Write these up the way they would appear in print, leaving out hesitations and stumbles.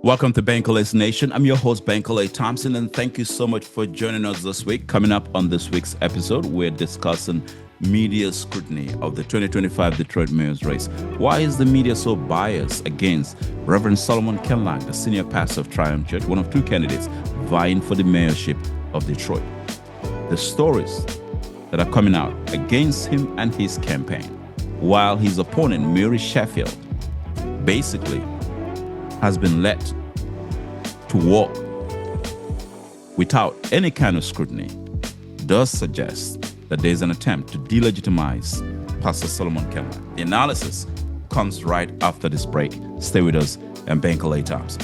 Welcome to Bankole Nation. I'm your host, Bankole Thompson, and thank you so much for joining us this week. Coming up on this week's episode, we're discussing media scrutiny of the 2025 Detroit mayor's race. Why is the media so biased against Reverend Solomon Kinloch, the senior pastor of Triumph Church, one of two candidates vying for the mayorship of Detroit? The stories that are coming out against him and his campaign, while his opponent, Mary Sheffield, basically has been let to walk without any kind of scrutiny, does suggest that there is an attempt to delegitimize Pastor Solomon Kinloch. The analysis comes right after this break. Stay with us and Bankole Thompson.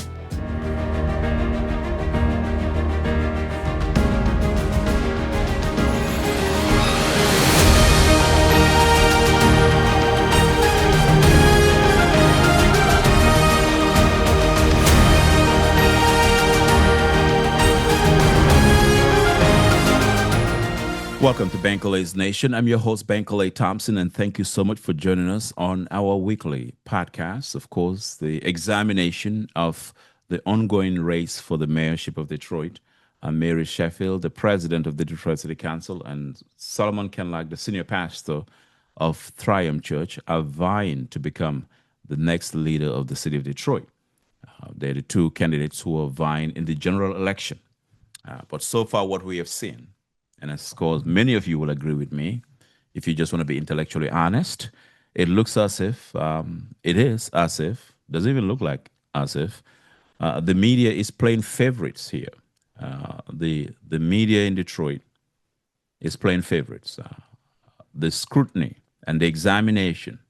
Welcome to Bankole's Nation. I'm your host, Bankole Thompson, and thank you so much for joining us on our weekly podcast. Of course, the examination of the ongoing race for the mayorship of Detroit. Mary Sheffield, the president of the Detroit City Council, and Solomon Kinloch, the senior pastor of Triumph Church, are vying to become the next leader of the city of Detroit. They're the two candidates who are vying in the general election. But so far, what we have seen, and of course, many of you will agree with me, if you just want to be intellectually honest, it looks as if, doesn't even look like as if, the media is playing favorites here. The media in Detroit is playing favorites. The scrutiny and the examination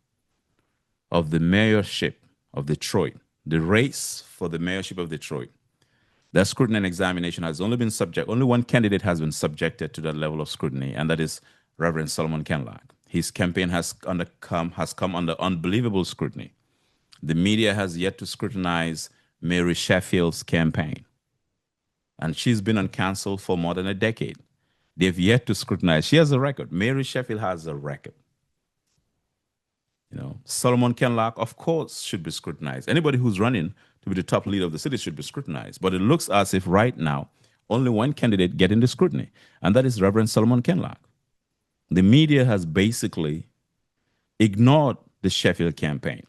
of the mayorship of Detroit, the race for the mayorship of Detroit, that scrutiny and examination has only one candidate has been subjected to that level of scrutiny, and that is Reverend Solomon Kinloch. His campaign has come under unbelievable scrutiny. The media has yet to scrutinize Mary Sheffield's campaign, and she's been on council for more than a decade. They've yet to scrutinize. She has a record. Mary Sheffield has a record. Solomon Kinloch, of course, should be scrutinized. Anybody who's running to be the top leader of the city should be scrutinized. But it looks as if right now, only one candidate getting the scrutiny, and that is Reverend Solomon Kinloch. The media has basically ignored the Sheffield campaign.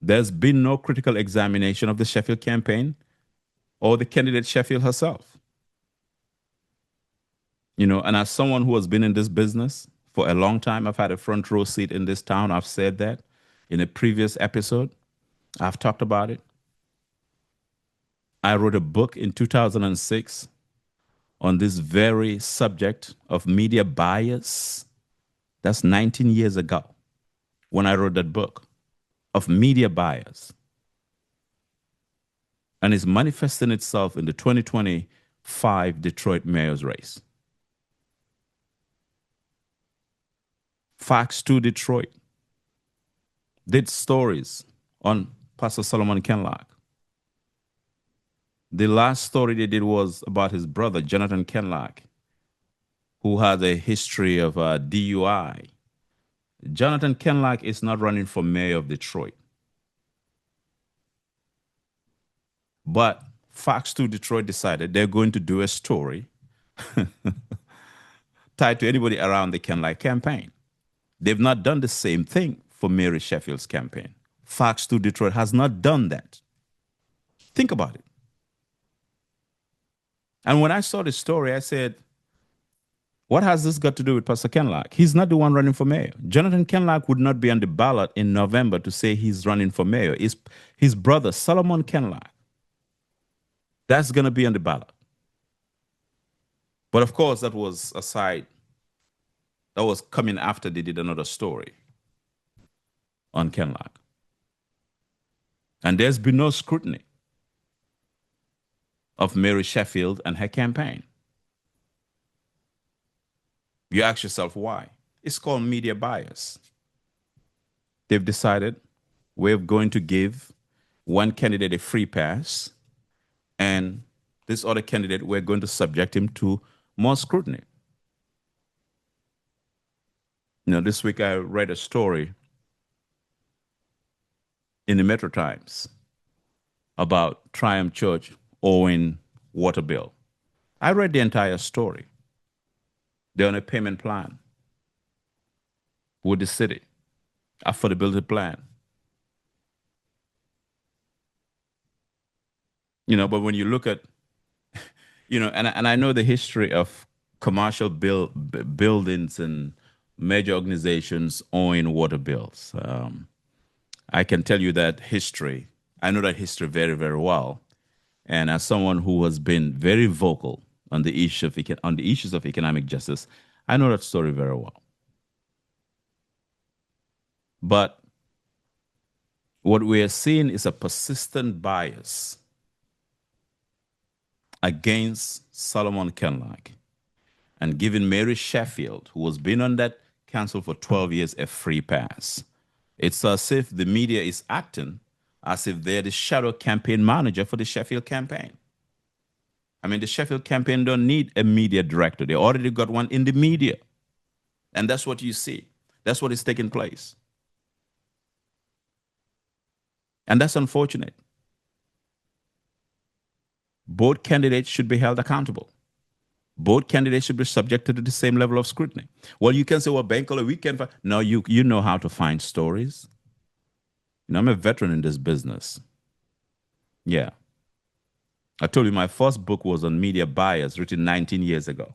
There's been no critical examination of the Sheffield campaign or the candidate Sheffield herself. And as someone who has been in this business for a long time, I've had a front row seat in this town. I've said that in a previous episode. I've talked about it. I wrote a book in 2006 on this very subject of media bias. That's 19 years ago when I wrote that book of media bias. And it's manifesting itself in the 2025 Detroit mayor's race. Fox 2 Detroit did stories on Pastor Solomon Kinloch. The last story they did was about his brother, Jonathan Kinloch, who had a history of DUI. Jonathan Kinloch is not running for mayor of Detroit. But Fox 2 Detroit decided they're going to do a story tied to anybody around the Kinloch campaign. They've not done the same thing for Mary Sheffield's campaign. Fox 2 Detroit has not done that. Think about it. And when I saw the story, I said, what has this got to do with Pastor Kinloch? He's not the one running for mayor. Jonathan Kinloch would not be on the ballot in November to say he's running for mayor. It's his brother, Solomon Kinloch. That's going to be on the ballot. But of course, that was aside. That was coming after they did another story on Kinloch. And there's been no scrutiny of Mary Sheffield and her campaign. You ask yourself why. It's called media bias. They've decided we're going to give one candidate a free pass, and this other candidate, we're going to subject him to more scrutiny. This week I read a story in the Metro Times about Triumph Church owing water bill. I read the entire story. They're on a payment plan with the city, affordability plan. But when you look at, and I know the history of commercial buildings and major organizations owing water bills. I can tell you that history. I know that history very, very well. And as someone who has been very vocal on the issues of economic justice, I know that story very well. But what we are seeing is a persistent bias against Solomon Kinloch and giving Mary Sheffield, who has been on that council for 12 years, a free pass. It's as if the media is acting as if they're the shadow campaign manager for the Sheffield campaign. I mean, the Sheffield campaign don't need a media director. They already got one in the media. And that's what you see. That's what is taking place. And that's unfortunate. Both candidates should be held accountable. Both candidates should be subjected to the same level of scrutiny. Well, you can say, well, Bankole, we can find. No, you know how to find stories. I'm a veteran in this business. Yeah. I told you my first book was on media bias, written 19 years ago.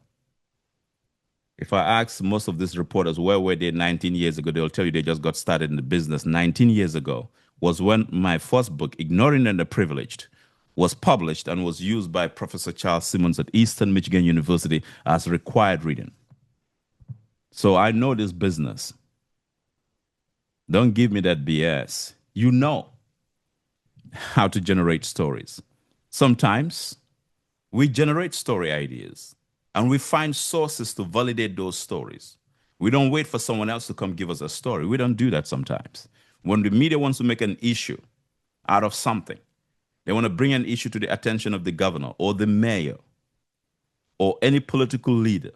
If I ask most of these reporters where were they 19 years ago, they'll tell you they just got started in the business 19 years ago was when my first book, Ignoring the Underprivileged, was published and was used by Professor Charles Simmons at Eastern Michigan University as required reading. So I know this business. Don't give me that BS. You know how to generate stories. Sometimes we generate story ideas and we find sources to validate those stories. We don't wait for someone else to come give us a story. We don't do that sometimes. When the media wants to make an issue out of something, they want to bring an issue to the attention of the governor or the mayor or any political leader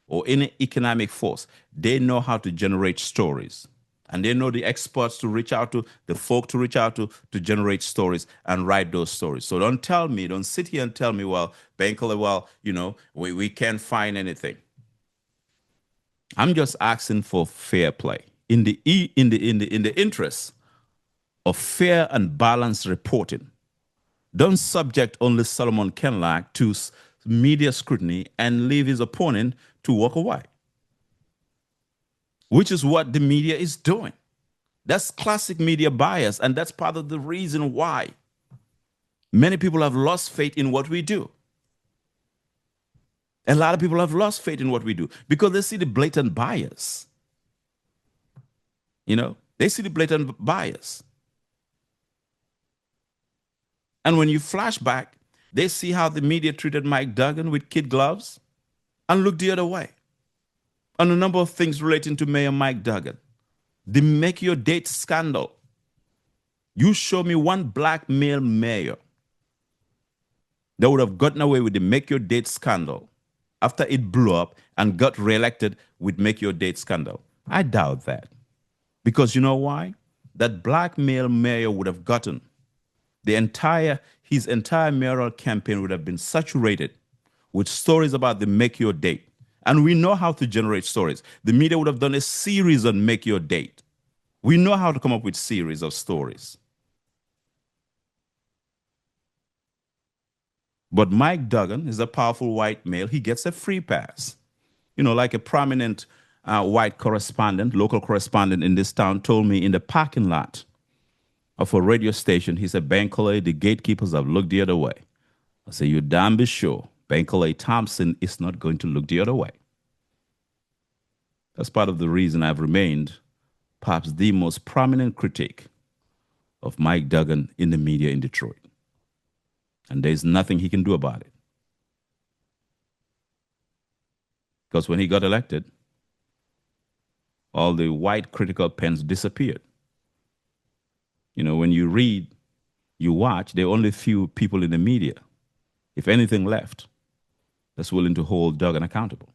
or any economic force. They know how to generate stories. And they know the experts to reach out to, the folk to reach out to generate stories and write those stories. So don't sit here and tell me, well, Bankole, well, we can't find anything. I'm just asking for fair play in the interest of fair and balanced reporting. Don't subject only Solomon Kinloch to media scrutiny and leave his opponent to walk away, which is what the media is doing. That's classic media bias, and that's part of the reason why many people have lost faith in what we do. A lot of people have lost faith in what we do because they see the blatant bias. They see the blatant bias. And when you flash back, they see how the media treated Mike Duggan with kid gloves and look the other way on a number of things relating to Mayor Mike Duggan. The Make Your Date scandal. You show me one black male mayor that would have gotten away with the Make Your Date scandal after it blew up and got reelected with Make Your Date scandal. I doubt that. Because you know why? That black male mayor would have gotten his entire mayoral campaign would have been saturated with stories about the Make Your Date. And we know how to generate stories. The media would have done a series on Make Your Date. We know how to come up with series of stories. But Mike Duggan is a powerful white male. He gets a free pass. Like a prominent white correspondent, local correspondent in this town told me in the parking lot of a radio station, he said, Bankole, the gatekeepers have looked the other way. I said, you damn be sure Bankole Thompson is not going to look the other way. That's part of the reason I've remained perhaps the most prominent critic of Mike Duggan in the media in Detroit. And there's nothing he can do about it. Because when he got elected, all the white critical pens disappeared. When you read, you watch, there are only few people in the media, if anything left, that's willing to hold Duggan accountable.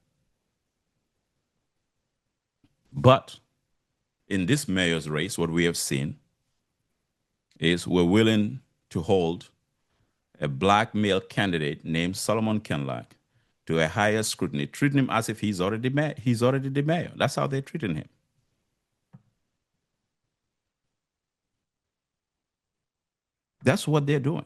But in this mayor's race, what we have seen is we're willing to hold a black male candidate named Solomon Kinloch to a higher scrutiny, treating him as if he's already the mayor. That's how they're treating him. That's what they're doing.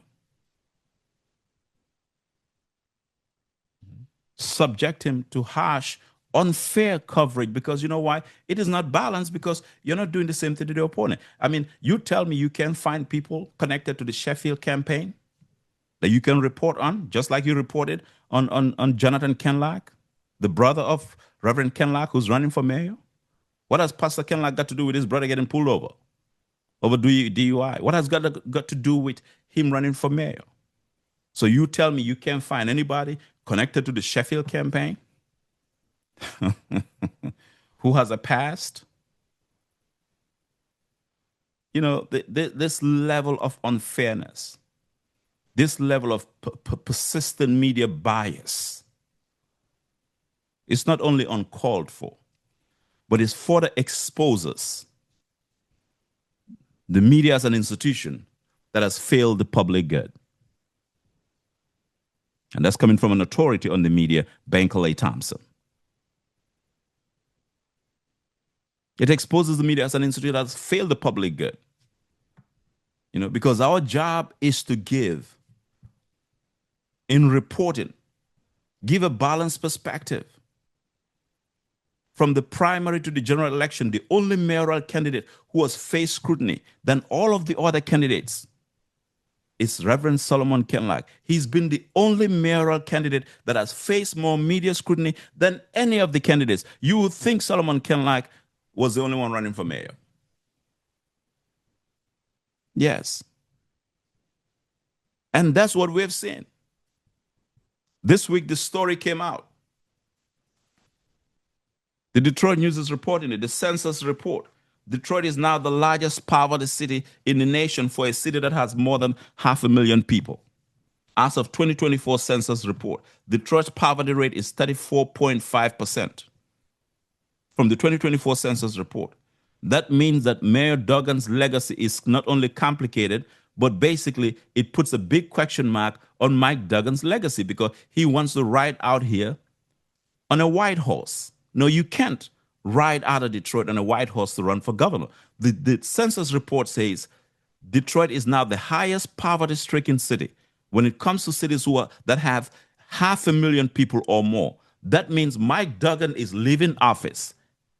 Subject him to harsh, unfair coverage because you know why? It is not balanced because you're not doing the same thing to the opponent. I mean, you tell me you can find people connected to the Sheffield campaign that you can report on, just like you reported on Jonathan Kinloch, the brother of Reverend Kinloch who's running for mayor. What has Pastor Kinloch got to do with his brother getting pulled over DUI? What has got to do with him running for mayor? So you tell me you can't find anybody connected to the Sheffield campaign who has a past? You know, this level of unfairness, this level of persistent media bias, it's not only uncalled for, but it further exposes the media as an institution that has failed the public good. And that's coming from an authority on the media, Bankole Thompson. It exposes the media as an institution that has failed the public good. You know, because our job is to give, in reporting, give a balanced perspective. From the primary to the general election, the only mayoral candidate who has faced scrutiny than all of the other candidates is Reverend Solomon Kinloch. He's been the only mayoral candidate that has faced more media scrutiny than any of the candidates. You would think Solomon Kinloch was the only one running for mayor. Yes. And that's what we've seen. This week, the story came out. The Detroit News is reporting it, the census report. Detroit is now the largest poverty city in the nation for a city that has more than 500,000 people. As of 2024 census report, Detroit's poverty rate is 34.5%. From the 2024 census report. That means that Mayor Duggan's legacy is not only complicated, but basically it puts a big question mark on Mike Duggan's legacy because he wants to ride out here on a white horse. No, you can't ride out of Detroit on a white horse to run for governor. The census report says Detroit is now the highest poverty-stricken city when it comes to cities that have 500,000 people or more. That means Mike Duggan is leaving office.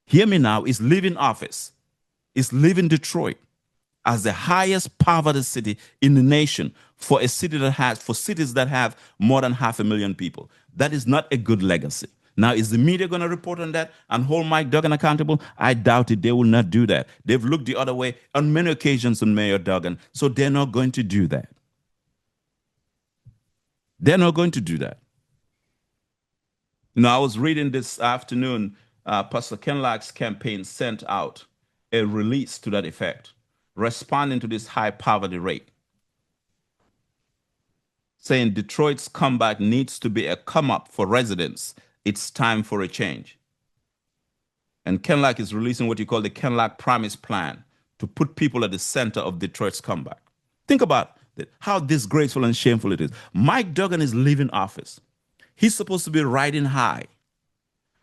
Hear me now, is leaving office. Is leaving Detroit as the highest poverty city in the nation for cities that have more than 500,000 people. That is not a good legacy. Now, is the media going to report on that and hold Mike Duggan accountable? I doubt it. They will not do that. They've looked the other way on many occasions on Mayor Duggan, so they're not going to do that. They're not going to do that. Now, I was reading this afternoon, Pastor Kinloch's campaign sent out a release to that effect, responding to this high poverty rate, saying Detroit's comeback needs to be a come up for residents. It's time for a change. And Kinloch is releasing what you call the Kinloch Promise Plan to put people at the center of Detroit's comeback. Think about it, how disgraceful and shameful it is. Mike Duggan is leaving office. He's supposed to be riding high.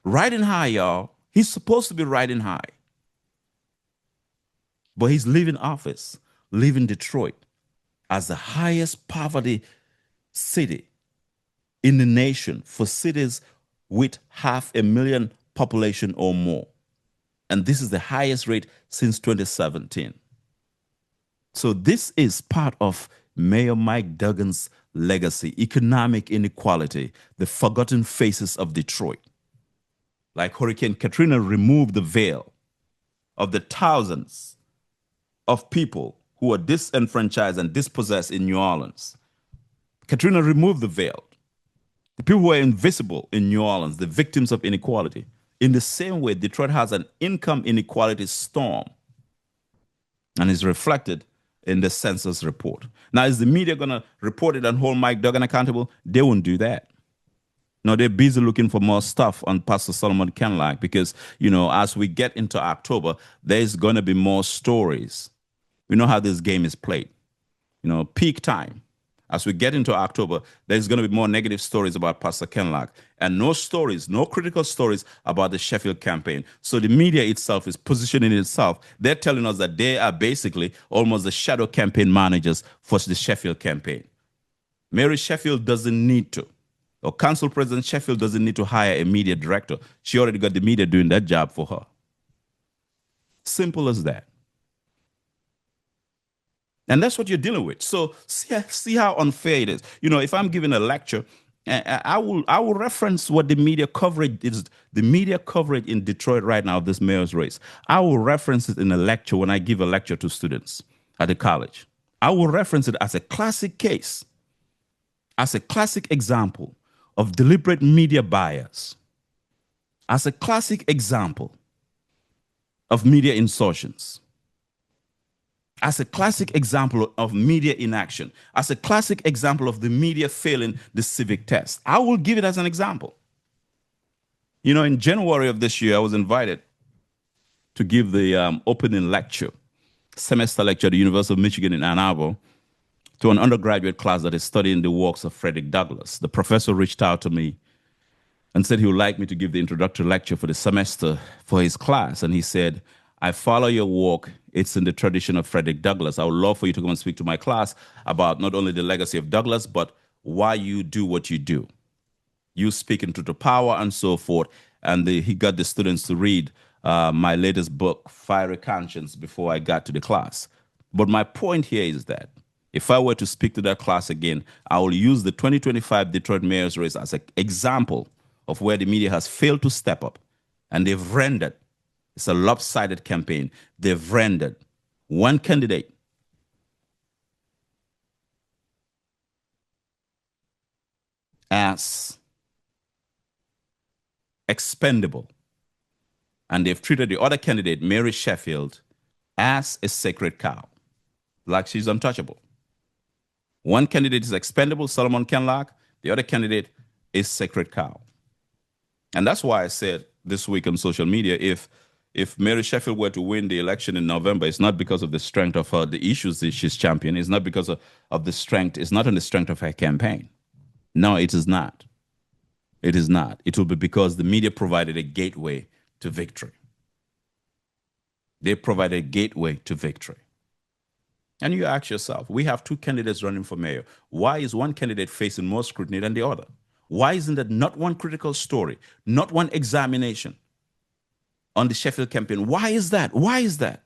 Riding high, y'all. He's supposed to be riding high. But he's leaving office, leaving Detroit as the highest poverty city in the nation for cities with 500,000 population or more. And this is the highest rate since 2017. So this is part of Mayor Mike Duggan's legacy, economic inequality, the forgotten faces of Detroit. Like Hurricane Katrina removed the veil of the thousands of people who are disenfranchised and dispossessed in New Orleans. Katrina removed the veil. The people who are invisible in New Orleans, the victims of inequality. In the same way, Detroit has an income inequality storm and is reflected in the census report. Now, is the media going to report it and hold Mike Duggan accountable? They won't do that. No, they're busy looking for more stuff on Pastor Solomon Kinloch because, you know, as we get into October, there's going to be more stories. We know how this game is played. peak time. As we get into October, there's going to be more negative stories about Pastor Kinloch and no stories, no critical stories about the Sheffield campaign. So the media itself is positioning itself. They're telling us that they are basically almost the shadow campaign managers for the Sheffield campaign. Mary Sheffield doesn't need to, or Council President Sheffield doesn't need to hire a media director. She already got the media doing that job for her. Simple as that. And that's what you're dealing with. So see how unfair it is. If I'm giving a lecture, I will reference what the media coverage is. The media coverage in Detroit right now of this mayor's race. I will reference it in a lecture when I give a lecture to students at the college. I will reference it as a classic case, as a classic example of deliberate media bias, as a classic example of media insertions, as a classic example of media inaction, as a classic example of the media failing the civic test. I will give it as an example. In January of this year, I was invited to give the opening lecture, semester lecture at the University of Michigan in Ann Arbor to an undergraduate class that is studying the works of Frederick Douglass. The professor reached out to me and said he would like me to give the introductory lecture for the semester for his class. And he said, I follow your work. It's in the tradition of Frederick Douglass. I would love for you to come and speak to my class about not only the legacy of Douglass, but why you do what you do. You speak into the power and so forth. And he got the students to read my latest book, Fiery Conscience, before I got to the class. But my point here is that if I were to speak to that class again, I will use the 2025 Detroit mayor's race as an example of where the media has failed to step up. And they've rendered, it's a lopsided campaign. They've rendered one candidate as expendable. And they've treated the other candidate, Mary Sheffield, as a sacred cow, like she's untouchable. One candidate is expendable, Solomon Kinloch. The other candidate is sacred cow. And that's why I said this week on social media, if Mary Sheffield were to win the election in November, it's not because of the strength of the issues that she's championing. It's not because of the strength. It's not on the strength of her campaign. No, it is not. It is not. It will be because the media provided a gateway to victory. They provided a gateway to victory. And you ask yourself, we have two candidates running for mayor. Why is one candidate facing more scrutiny than the other? Why isn't there not one critical story, not one examination on the Sheffield campaign? Why is that? Why is that?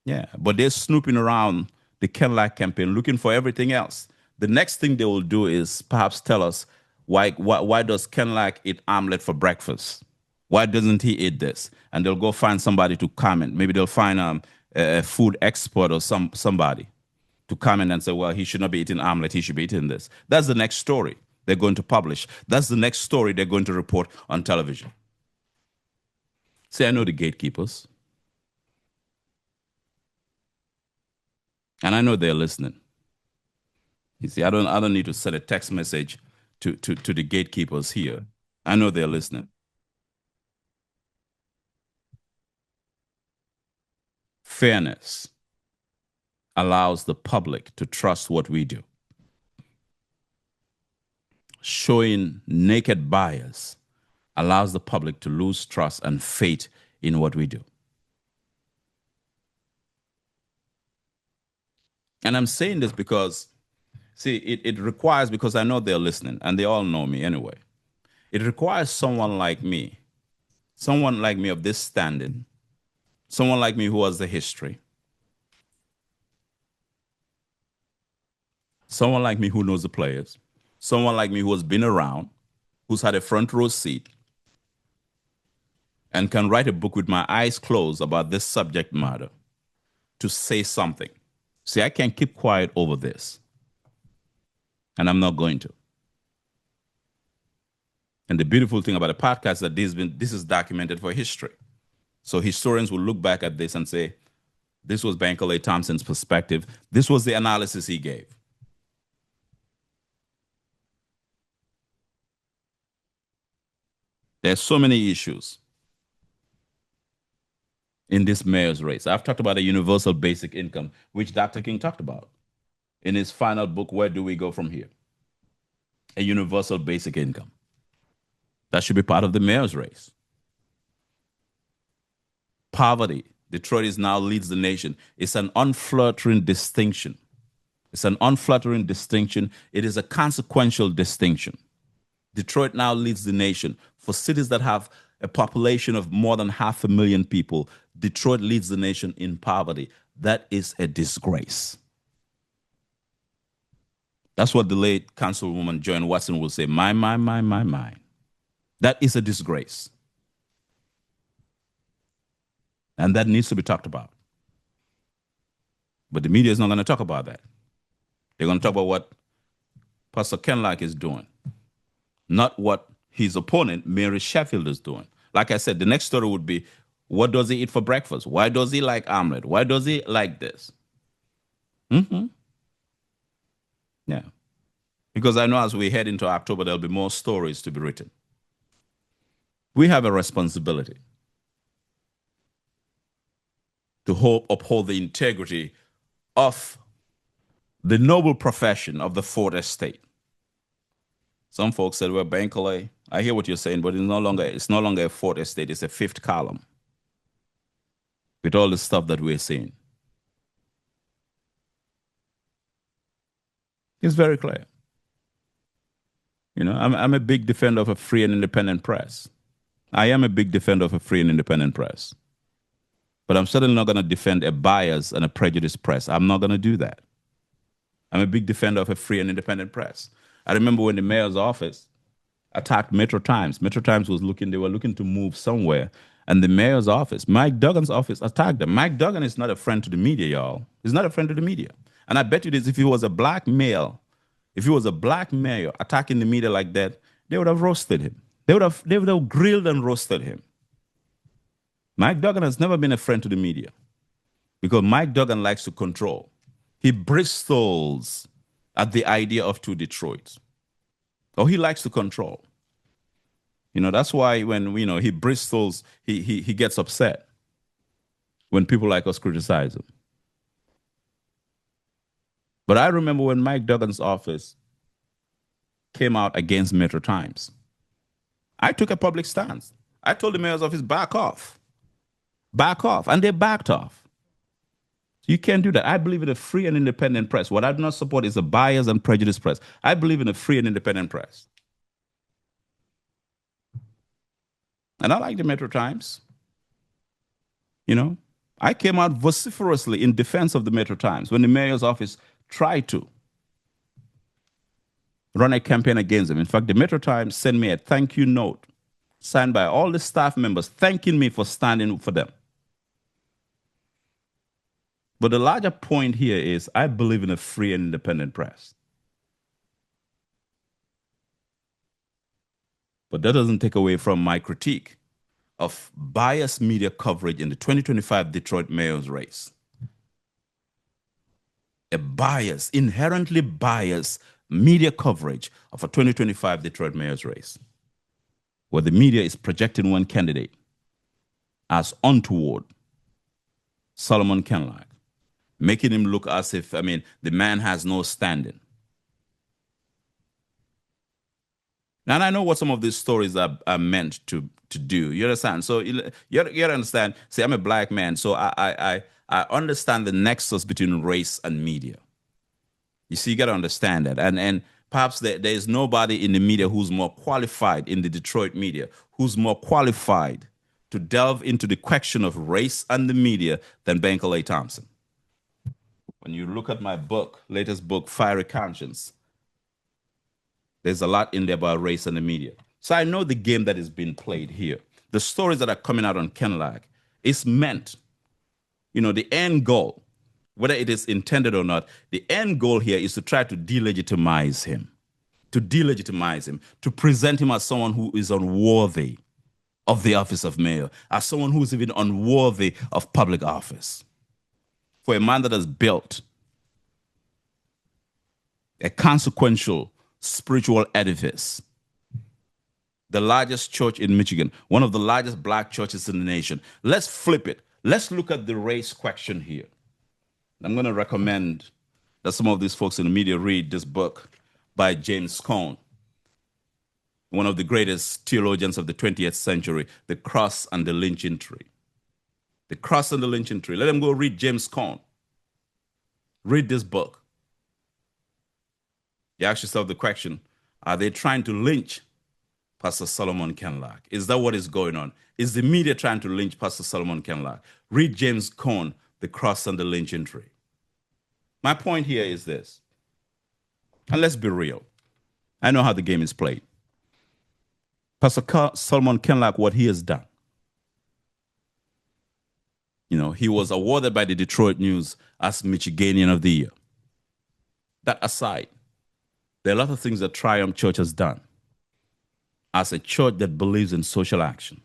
Yeah, but they're snooping around the Kinloch campaign looking for everything else. The next thing they will do is perhaps tell us why does Kinloch eat omelet for breakfast? Why doesn't he eat this? And they'll go find somebody to comment. Maybe they'll find a food expert or somebody to comment and say, well, he should not be eating omelet. He should be eating this. That's the next story they're going to publish. That's the next story they're going to report on television. See, I know the gatekeepers. And I know they're listening. You see, I don't need to send a text message to the gatekeepers here. I know they're listening. Fairness allows the public to trust what we do. Showing naked bias allows the public to lose trust and faith in what we do. And I'm saying this because, see, it requires, because I know they're listening and they all know me anyway. It requires someone like me of this standing, someone like me who has the history, someone like me who knows the players, someone like me who has been around, who's had a front row seat, and can write a book with my eyes closed about this subject matter to say something. See, I can't keep quiet over this, and I'm not going to. And the beautiful thing about a podcast is that this is documented for history. So historians will look back at this and say, this was Bankole Thompson's perspective. This was the analysis he gave. There's so many issues. in this mayor's race. I've talked about a universal basic income, which Dr. King talked about in his final book, Where Do We Go From Here? A universal basic income. That should be part of the mayor's race. Poverty. Detroit is now leads the nation. It's an unflattering distinction. It's an unflattering distinction. It is a consequential distinction. Detroit now leads the nation. For cities that have a population of more than 500,000 people, Detroit leads the nation in poverty. That is a disgrace. That's what the late Councilwoman Joan Watson will say. My. That is a disgrace. And that needs to be talked about. But the media is not going to talk about that. They're going to talk about what Pastor Kinloch is doing, not what his opponent, Mary Sheffield, is doing. Like I said, the next story would be, what does he eat for breakfast? Why does he like omelet? Why does he like this? Yeah. Because I know as we head into October, there'll be more stories to be written. We have a responsibility to uphold the integrity of the noble profession of the Fourth Estate. Some folks said, well, Bankole, I hear what you're saying, but it's no longer a Fourth Estate, it's a fifth column with all the stuff that we're seeing. It's very clear. You know, I'm a big defender of a free and independent press. I am a big defender of a free and independent press. But I'm certainly not going to defend a biased and a prejudiced press. I'm not going to do that. I'm a big defender of a free and independent press. I remember when the mayor's office attacked Metro Times. Metro Times they were looking to move somewhere. And the mayor's office, Mike Duggan's office, attacked them. Mike Duggan is not a friend to the media, y'all. He's not a friend to the media. And I bet you this, if he was a black mayor attacking the media like that, they would have roasted him. They would have grilled and roasted him. Mike Duggan has never been a friend to the media because Mike Duggan likes to control. He bristles at the idea of two Detroits. He likes to control. You know, that's why when he bristles, he gets upset when people like us criticize him. But I remember when Mike Duggan's office came out against Metro Times, I took a public stance. I told the mayor's office, back off. Back off. And they backed off. You can't do that. I believe in a free and independent press. What I do not support is a biased and prejudiced press. I believe in a free and independent press. And I like the Metro Times. You know, I came out vociferously in defense of the Metro Times when the mayor's office tried to run a campaign against them. In fact, the Metro Times sent me a thank you note signed by all the staff members thanking me for standing for them. But the larger point here is I believe in a free and independent press. But that doesn't take away from my critique of biased media coverage in the 2025 Detroit mayor's race. A biased, inherently biased media coverage of a 2025 Detroit mayor's race, where the media is projecting one candidate as untoward, Solomon Kinloch, making him look as if, the man has no standing. And I know what some of these stories are meant to do. You understand? So you gotta understand, see, I'm a black man, so I understand the nexus between race and media. You see, you got to understand that. And perhaps there is nobody in the media who's more qualified, in the Detroit media, who's more qualified to delve into the question of race and the media than Bankole Thompson. When you look at my book, latest book, Fiery Conscience, there's a lot in there about race and the media. So I know the game that is being played here. The stories that are coming out on Kinloch is meant, the end goal, whether it is intended or not, the end goal here is to try to delegitimize him, to present him as someone who is unworthy of the office of mayor, as someone who is even unworthy of public office. For a man that has built a consequential spiritual edifice, the largest church in Michigan, one of the largest black churches in the nation. Let's flip it. Let's look at the race question here. I'm going to recommend that some of these folks in the media read this book by James Cone, one of the greatest theologians of the 20th century, The Cross and the Lynching Tree. The Cross and the Lynching Tree. Let them go read James Cone. Read this book. You ask yourself the question, are they trying to lynch Pastor Solomon Kinloch? Is that what is going on? Is the media trying to lynch Pastor Solomon Kinloch? Read James Cone, The Cross and the Lynching Tree. My point here is this, and let's be real. I know how the game is played. Pastor Solomon Kinloch, what he has done. You know, he was awarded by the Detroit News as Michiganian of the Year. That aside, there are a lot of things that Triumph Church has done as a church that believes in social action,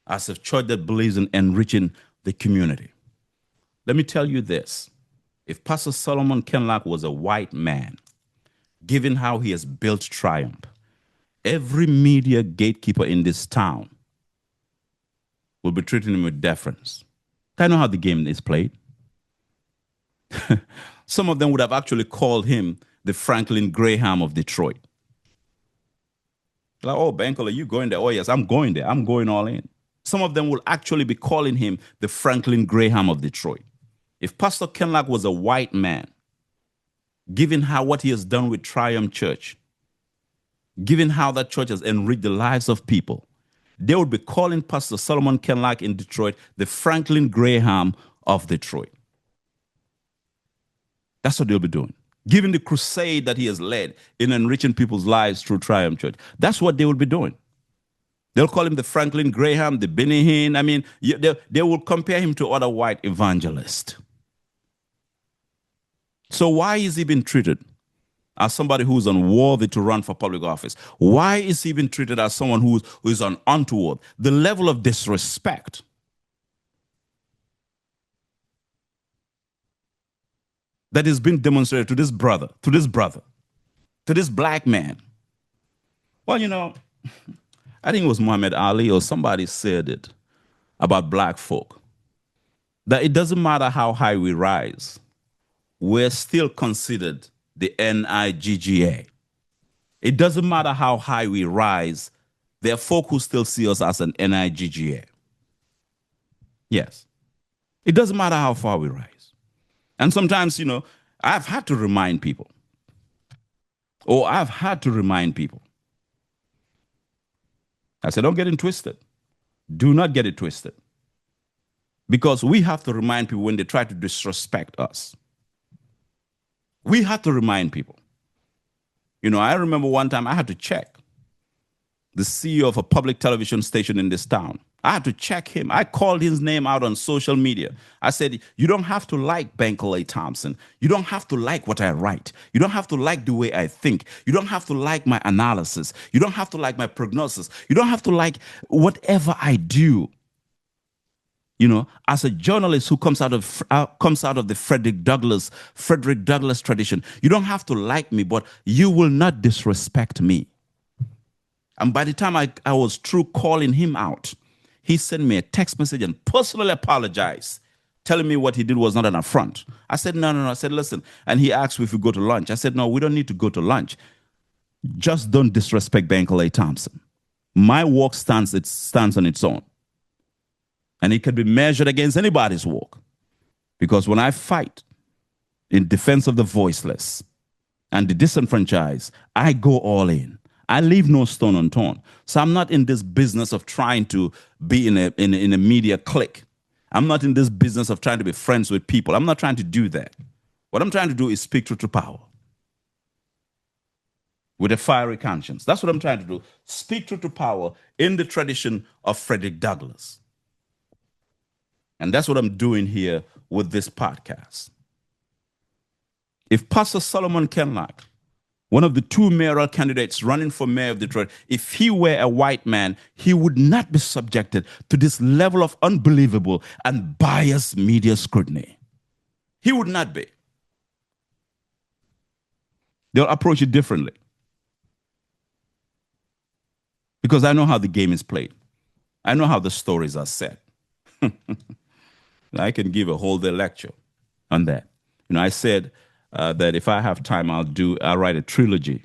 as a church that believes in enriching the community. Let me tell you this. If Pastor Solomon Kinloch was a white man, given how he has built Triumph, every media gatekeeper in this town will be treating him with deference. I know how the game is played. Some of them would have actually called him the Franklin Graham of Detroit. Like, oh, Bankole, are you going there? Oh, yes, I'm going there. I'm going all in. Some of them will actually be calling him the Franklin Graham of Detroit. If Pastor Kinloch was a white man, given how what he has done with Triumph Church, given how that church has enriched the lives of people, they would be calling Pastor Solomon Kinloch in Detroit the Franklin Graham of Detroit. That's what they'll be doing. Given the crusade that he has led in enriching people's lives through Triumph Church, that's what they will be doing. They'll call him the Franklin Graham, the Benny Hinn. I mean, they will compare him to other white evangelists. So why is he being treated as somebody who's unworthy to run for public office? Why is he being treated as someone who is untoward? The level of disrespect that is being demonstrated to this brother, to this black man. Well, you know, I think it was Muhammad Ali or somebody said it about black folk, that it doesn't matter how high we rise, we're still considered the NIGGA. It doesn't matter how high we rise, there are folk who still see us as an NIGGA. Yes. It doesn't matter how far we rise. And sometimes, you know, I've had to remind people. I said, don't get it twisted. Do not get it twisted. Because we have to remind people when they try to disrespect us. We have to remind people. You know, I remember one time I had to check the CEO of a public television station in this town. I had to check him. I called his name out on social media. I said, you don't have to like Bankole Thompson. You don't have to like what I write. You don't have to like the way I think. You don't have to like my analysis. You don't have to like my prognosis. You don't have to like whatever I do. You know, as a journalist who comes out of the Frederick Douglass tradition, you don't have to like me, but you will not disrespect me. And by the time I was through calling him out, he sent me a text message and personally apologized, telling me what he did was not an affront. I said, no. I said, listen. And he asked me if we go to lunch. I said, no, we don't need to go to lunch. Just don't disrespect Bankole Thompson. My work stands on its own. And it can be measured against anybody's work. Because when I fight in defense of the voiceless and the disenfranchised, I go all in. I leave no stone unturned. So I'm not in this business of trying to be in a media clique. I'm not in this business of trying to be friends with people. I'm not trying to do that. What I'm trying to do is speak truth to power with a fiery conscience. That's what I'm trying to do. Speak truth to power in the tradition of Frederick Douglass. And that's what I'm doing here with this podcast. If Pastor Solomon Kinloch, one of the two mayoral candidates running for mayor of Detroit, if he were a white man, he would not be subjected to this level of unbelievable and biased media scrutiny. He would not be. They'll approach it differently. Because I know how the game is played. I know how the stories are set. I can give a whole day lecture on that. I said that if I have time, I'll write a trilogy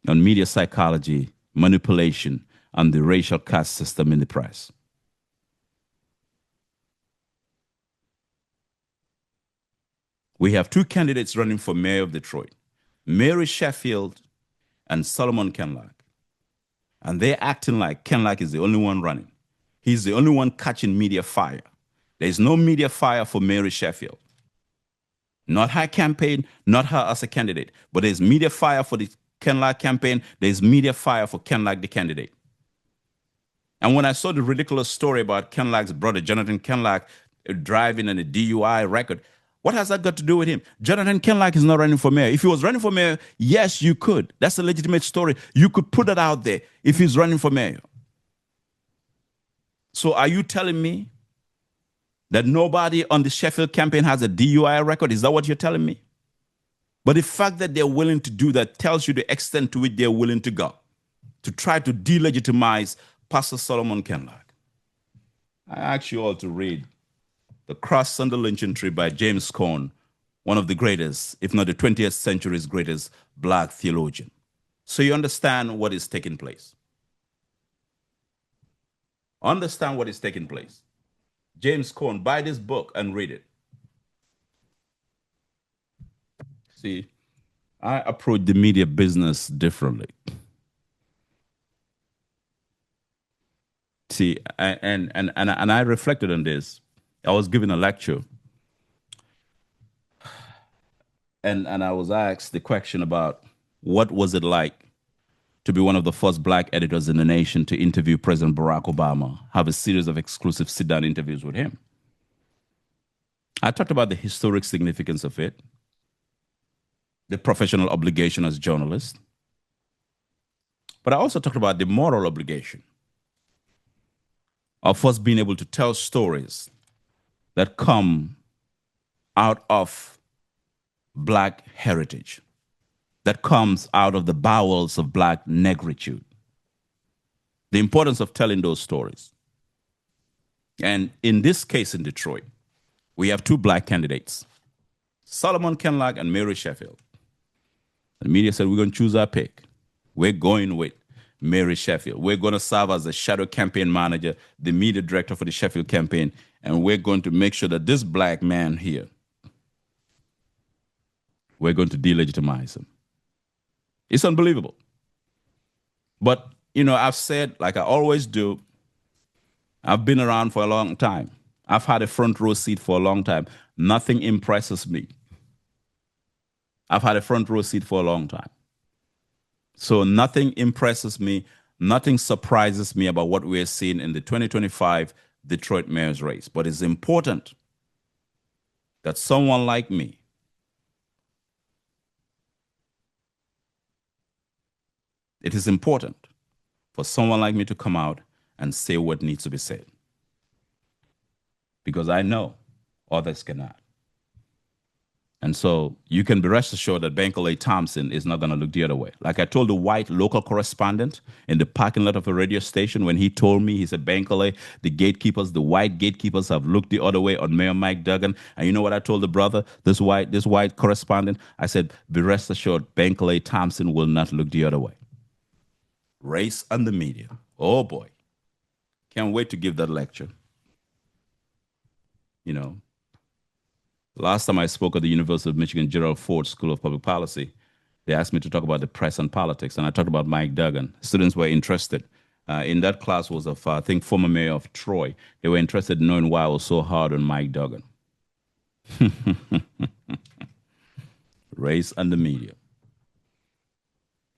on media psychology, manipulation, and the racial caste system in the press. We have two candidates running for mayor of Detroit, Mary Sheffield and Solomon Kinloch. And they're acting like Kinloch is the only one running. He's the only one catching media fire. There's no media fire for Mary Sheffield. Not her campaign, not her as a candidate, but there's media fire for the Kinloch campaign. There's media fire for Kinloch, the candidate. And when I saw the ridiculous story about Kinloch's brother, Jonathan Kinloch, driving in a DUI record, what has that got to do with him? Jonathan Kinloch is not running for mayor. If he was running for mayor, yes, you could. That's a legitimate story. You could put it out there if he's running for mayor. So are you telling me that nobody on the Sheffield campaign has a DUI record? Is that what you're telling me? But the fact that they're willing to do that tells you the extent to which they're willing to go to try to delegitimize Pastor Solomon Kinloch. I ask you all to read The Cross and the Lynching Tree by James Cone, one of the greatest, if not the 20th century's greatest black theologian. So you understand what is taking place. Understand what is taking place. James Cone, buy this book and read it. See, I approach the media business differently. See, and I reflected on this. I was giving a lecture, and I was asked the question about what was it like to be one of the first black editors in the nation to interview President Barack Obama, have a series of exclusive sit-down interviews with him. I talked about the historic significance of it, the professional obligation as journalists, but I also talked about the moral obligation of us being able to tell stories that come out of black heritage, that comes out of the bowels of black negritude. The importance of telling those stories. And in this case in Detroit, we have two black candidates, Solomon Kinloch and Mary Sheffield. The media said, we're going to choose our pick. We're going with Mary Sheffield. We're going to serve as the shadow campaign manager, the media director for the Sheffield campaign, and we're going to make sure that this black man here, we're going to delegitimize him. It's unbelievable. But, I've said, like I always do, I've been around for a long time. I've had a front row seat for a long time. Nothing impresses me. I've had a front row seat for a long time. So nothing impresses me, nothing surprises me about what we're seeing in the 2025 Detroit mayor's race. But it's important that someone like me, it is important for someone like me to come out and say what needs to be said. Because I know others cannot. And so you can be rest assured that Bankole Thompson is not going to look the other way. Like I told the white local correspondent in the parking lot of a radio station when he told me, he said, Bankole, the gatekeepers, the white gatekeepers have looked the other way on Mayor Mike Duggan. And you know what I told the brother, this white correspondent? I said, be rest assured, Bankole Thompson will not look the other way. Race and the media. Oh, boy. Can't wait to give that lecture. Last time I spoke at the University of Michigan Gerald Ford School of Public Policy, they asked me to talk about the press and politics, and I talked about Mike Duggan. Students were interested. In that class was of, I think, former mayor of Troy. They were interested in knowing why I was so hard on Mike Duggan. Race and the media.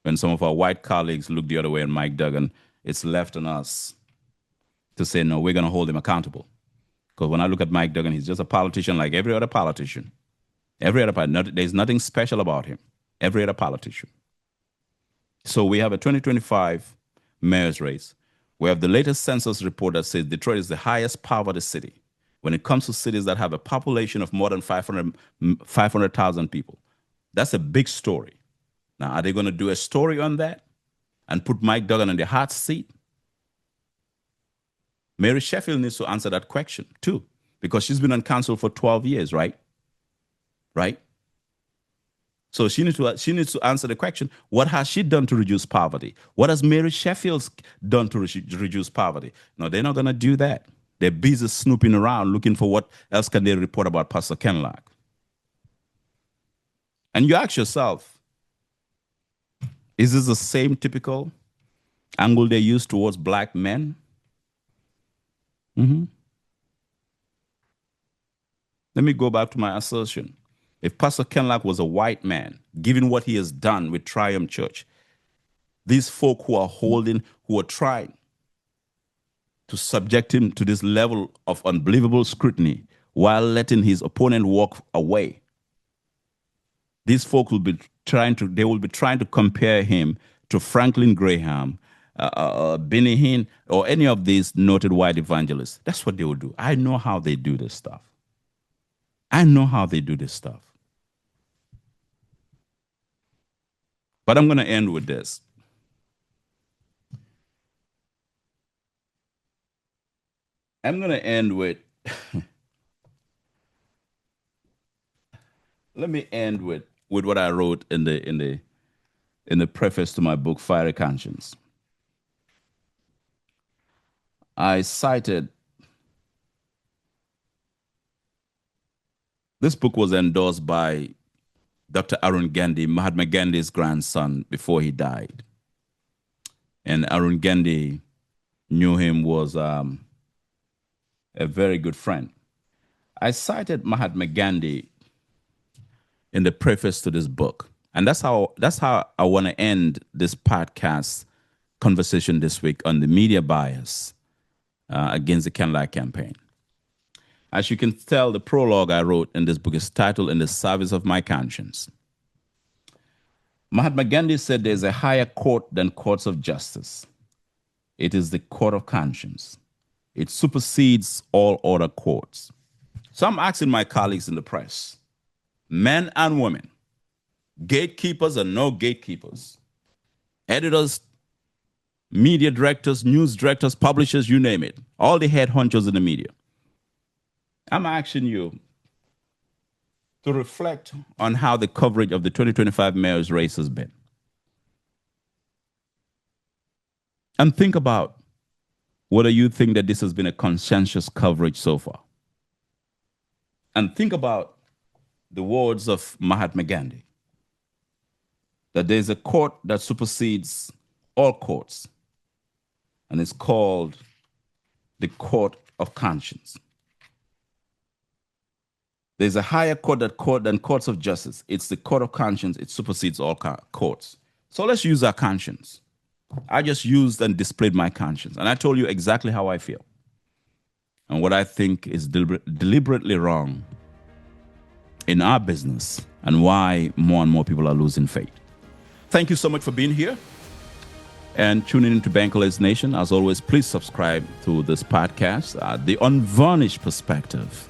When some of our white colleagues look the other way on Mike Duggan, it's left on us to say, no, we're going to hold him accountable. Because when I look at Mike Duggan, he's just a politician like every other politician. There's nothing special about him. Every other politician. So we have a 2025 mayor's race. We have the latest census report that says Detroit is the highest poverty city when it comes to cities that have a population of more than 500,000 people. That's a big story. Now, are they going to do a story on that and put Mike Duggan in the hot seat? Mary Sheffield needs to answer that question, too. because she's been on council for 12 years, right? Right? So she needs to answer the question, what has she done to reduce poverty? What has Mary Sheffield done to reduce poverty? No, they're not going to do that. They're busy snooping around looking for what else can they report about Pastor Kinloch. And you ask yourself, is this the same typical angle they use towards black men? Mm-hmm. Let me go back to my assertion. If Pastor Kinloch was a white man, given what he has done with Triumph Church, these folk who are trying to subject him to this level of unbelievable scrutiny while letting his opponent walk away, these folk will be trying to compare him to Franklin Graham, Benny Hinn, or any of these noted white evangelists. That's what they will do. I know how they do this stuff. But I'm going to end with this. I'm going to end with let me end with what I wrote in the preface to my book, Fiery Conscience. I cited, this book was endorsed by Dr. Arun Gandhi, Mahatma Gandhi's grandson, before he died. And Arun Gandhi knew him, was a very good friend. I cited Mahatma Gandhi in the preface to this book. And that's how I want to end this podcast conversation this week on the media bias against the Kinloch campaign. As you can tell, the prologue I wrote in this book is titled In the Service of My Conscience. Mahatma Gandhi said there's a higher court than courts of justice. It is the court of conscience. It supersedes all other courts. So I'm asking my colleagues in the press, men and women, gatekeepers and no gatekeepers, editors, media directors, news directors, publishers, you name it, all the head honchos in the media. I'm asking you to reflect on how the coverage of the 2025 mayor's race has been. And think about whether you think that this has been a consensus coverage so far. And think about the words of Mahatma Gandhi, that there's a court that supersedes all courts, and it's called the court of conscience. There's a higher court than courts of justice. It's the court of conscience. It supersedes all courts. So let's use our conscience. I just used and displayed my conscience, and I told you exactly how I feel and what I think is deliberately wrong in our business and why more and more people are losing faith. Thank you so much for being here and tuning into Bankole's Nation. As always, please subscribe to this podcast, The Unvarnished Perspective,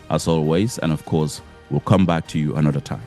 as always. And of course, we'll come back to you another time.